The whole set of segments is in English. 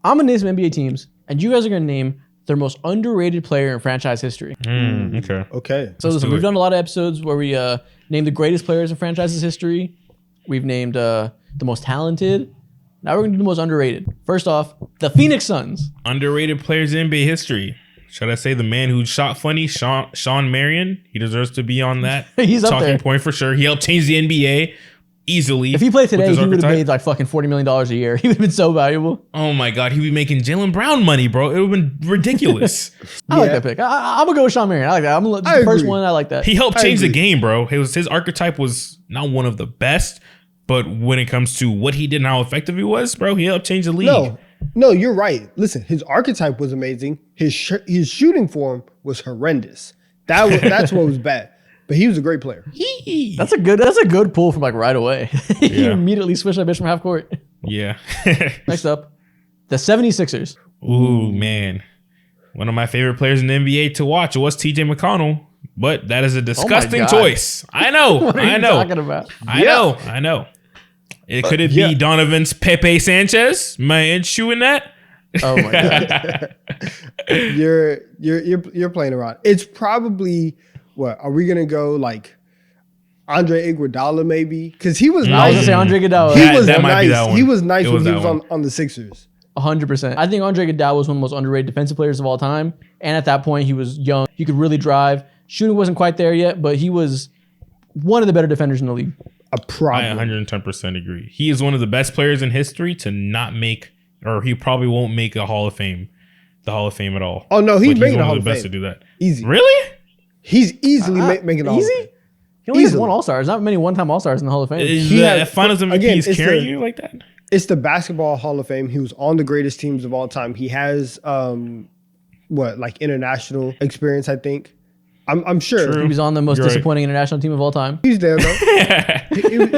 I'm going to name some NBA teams, and you guys are going to name their most underrated player in franchise history. Okay. So listen, we've done a lot of episodes where we named the greatest players in franchise's history. We've named the most talented. Now we're going to do the most underrated. First off, the Phoenix Suns. Underrated players in NBA history. Should I say the man who shot funny, Sean Marion? He deserves to be on that He's up talking there. point for sure. He helped change the NBA easily. If he played today, with his he would have archetype. made like fucking $40 million a year. He would have been so valuable. Oh my God, he'd be making Jaylen Brown money, bro. It would have been ridiculous. I like that pick. I'm going to go with Sean Marion. I like that. I The first agree. one, I like that. He helped change the game, bro. His archetype was not one of the best, but when it comes to what he did and how effective he was, bro, he helped change the league. No, you're right. Listen, his archetype was amazing. His shooting form was horrendous. That's what was bad. But he was a great player. That's a good pull from like right away. You Yeah. immediately switch that bitch from half court. Yeah. Next up, the 76ers. Ooh, man. One of my favorite players in the NBA to watch was TJ McConnell, but that is a disgusting God. choice. I know. What are you talking about? I know. Could it be Donovan's Pepe Sanchez? Man, shooting that? Oh my God. You're playing around. It's probably what are we gonna go like Andre Iguodala maybe? Because he was I was nice. gonna say Andre Iguodala. He was that might be nice. that one. He was nice It when was he that was one. on the Sixers. 100%. I think Andre Iguodala was one of the most underrated defensive players of all time. And at that point, he was young. He could really drive. Shooting wasn't quite there yet, but he was one of the better defenders in the league. A problem. I 110% agree. He is one of the best players in history to not make, or he probably won't make the Hall of Fame at all. Oh no, he's But making the one Hall of of the best Fame. to do that. Easy. Really? He's easily making the Hall of easy? Fame. He only has Easily. one All-Star. There's not many one-time All-Stars in the Hall of Fame. Is He the had- Finals MVP again, is it's carrying the- you like that? It's the Basketball Hall of Fame. He was on the greatest teams of all time. He has international experience, I think. I'm sure. True. He was on the most You're right. disappointing international team of all time. He's there though. he was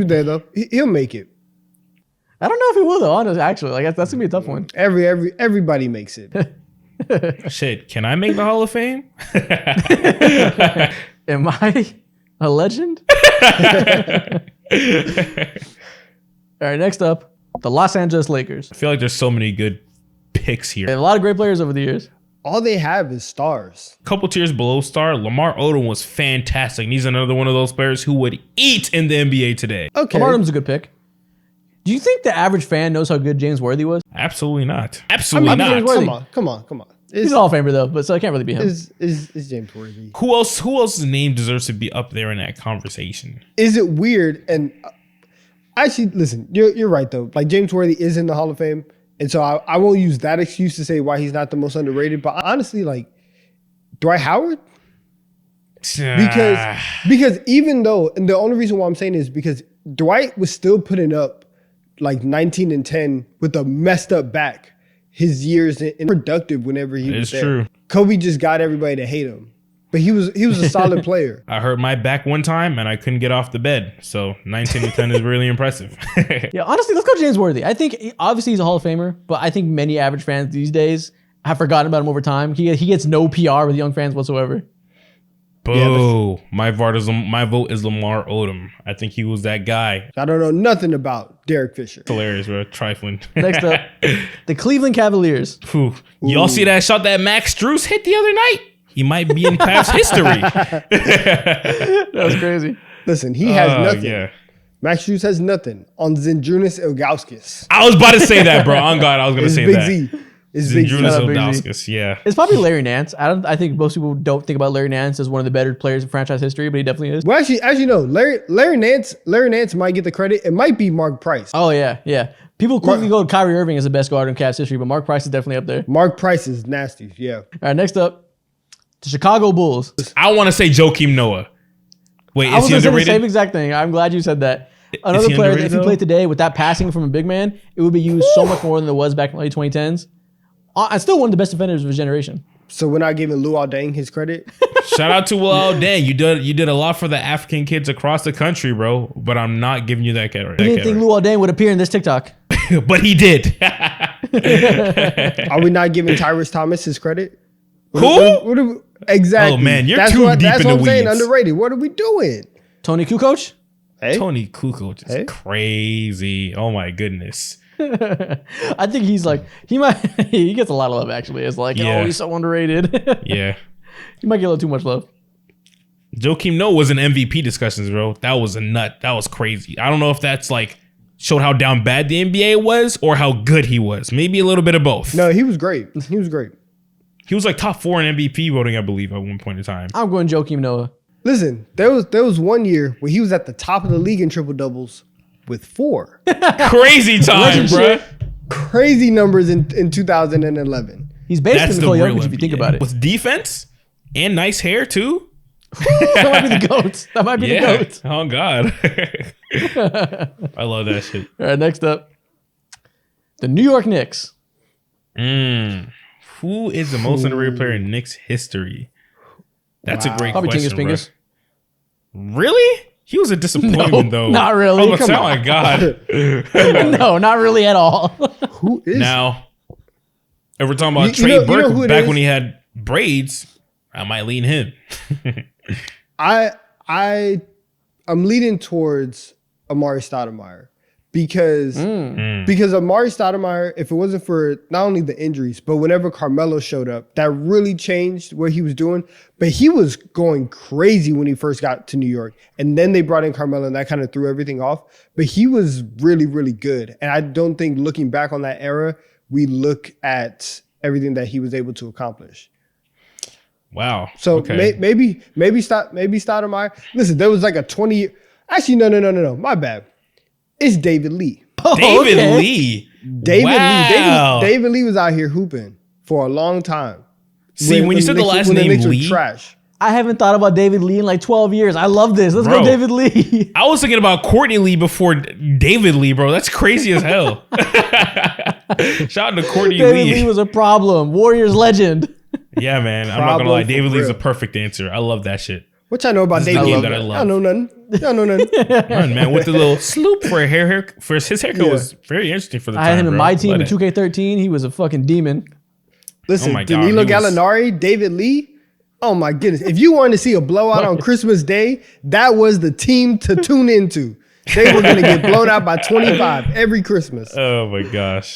there though. He'll make it. I don't know if he will though. Honestly, actually, like that's gonna be a tough one. Everybody makes it. Shit, can I make the Hall of Fame? Am I a legend? All right, next up, the Los Angeles Lakers. I feel like there's so many good picks They here. have a lot of great players over the years. All they have is stars. Couple tiers below star, Lamar Odom was fantastic. And he's another one of those players who would eat in the NBA today. Okay. Lamar Odom's a good pick. Do you think the average fan knows how good James Worthy was? Absolutely not. I Absolutely mean, not. James Worthy. Come on. He's an Hall of Famer though, but so I can't really be him. Is James Worthy? Who else's name deserves to be up there in that conversation? Is it weird? And actually, listen, you're right though. Like James Worthy is in the Hall of Fame, and so I won't use that excuse to say why he's not the most underrated. But honestly, like Dwight Howard, because even though, and the only reason why I'm saying is because Dwight was still putting up like 19 and 10 with a messed up back his years in productive whenever he was It's there. true. Kobe just got everybody to hate him, but he was a solid player. I hurt my back one time and I couldn't get off the bed. So 19 and 10 is really impressive. Yeah, honestly, let's go James Worthy. I think obviously he's a Hall of Famer, but I think many average fans these days have forgotten about him over time. He gets no PR with young fans whatsoever. Boo. My vote is Lamar Odom. I think he was that guy. I don't know nothing about Derek Fisher. Hilarious, bro. Trifling. Next up, the Cleveland Cavaliers. Phew. Y'all see that shot that Max Strus hit the other night? He might be in Cavs history. That was crazy. Listen, he has nothing. Yeah. Max Strus has nothing on Zydrunas Ilgauskas. I was about to say that, bro. On God, I was going to It's say Big that. Z. It's Big Z. Zydrunas Shout out Big Z. Ilgauskas, yeah. It's probably Larry Nance. I think most people don't think about Larry Nance as one of the better players in franchise history, but he definitely is. Well, actually, no. Larry Nance might get the credit. It might be Mark Price. Oh yeah. People quickly go to Kyrie Irving as the best guard in Cavs history, but Mark Price is definitely up there. Mark Price is nasty. Yeah. All right, next up, the Chicago Bulls. I want to say Joakim Noah. Wait, I is was he going to say the underrated? same exact thing. I'm glad you said that. Another he player, underrated, if he though? played today with that passing from a big man, it would be used so much more than it was back in the late 2010s. I'm still one of the best defenders of his generation. So we're not giving Luol Deng his credit. Shout out to Will Dang. You did a lot for the African kids across the country, bro. But I'm not giving you that credit. I didn't think Luol Deng would appear in this TikTok. But he did. Are we not giving Tyrese Thomas his credit? Who? Exactly. Oh, man, you're that's too what, deep that's in what the I'm saying. weeds. Underrated. What are we doing? Tony Kukoc? Hey, Tony Kukoc is Hey. crazy. Oh my goodness. I think he's like he gets a lot of love actually. It's like Yeah. oh he's so underrated. Yeah. He might get a little too much love. Joakim Noah was in MVP discussions, bro. That was a nut. That was crazy. I don't know if that's like showed how down bad the NBA was or how good he was. Maybe a little bit of both. No, he was great. He was great. He was like top 4 in MVP voting, I believe, at one point in time. I'm going Joakim Noah. Listen, there was 1 year where he was at the top of the league in triple doubles with 4. Crazy time, bro. Crazy numbers in 2011. He's basically That's the Nikola real Jokic if you think NBA. about it. With defense and nice hair too. That might be the goats. That might be the Yeah. goats. Oh God. I love that shit. All right, next up, the New York Knicks. Who is the most underrated player in Knicks history? That's a great Probably question. Tingus Bro. Really? He was a disappointment, though. not really. Oh, Come oh my God. No, not really at all. Who is Now, if we're talking about You Trey know Burke who it back is? when he had braids, I might lean him. I'm leaning towards Amari Stoudemire because Amari Stoudemire, if it wasn't for not only the injuries, but whenever Carmelo showed up, that really changed what he was doing. But he was going crazy when he first got to New York. And then they brought in Carmelo and that kind of threw everything off. But he was really, really good. And I don't think looking back on that era, we look at everything that he was able to accomplish. Wow. So Okay. maybe Stoudemire. Listen, there was like a 20. Actually, no. My bad. It's David Lee. David okay. Lee. David Wow. Lee. David Lee was out here hooping for a long time. See, when you said the Knicks- last when name Knicks were Lee, trash. I haven't thought about David Lee in like 12 years. I love this. Let's Bro. go, David Lee. I was thinking about Courtney Lee before David Lee, bro. That's crazy as hell. Shout out to Courtney David Lee. Lee was a problem. Warriors legend. Yeah, man. I'm not Problem gonna lie. for David Lee's real. the perfect answer. I love that shit. What y'all know about This is the David game Lee? that I love. I know nothing. Y'all know nothing. Man, with the little sloop for his haircut Yeah. was very interesting for the I time. had him in bro. my team Love in it. 2K13. He was a fucking demon. Listen, Oh my God, Danilo he was- Gallinari, David Lee. Oh my goodness. If you wanted to see a blowout on Christmas Day, that was the team to tune into. They were going to get blown out by 25 every Christmas. Oh my gosh.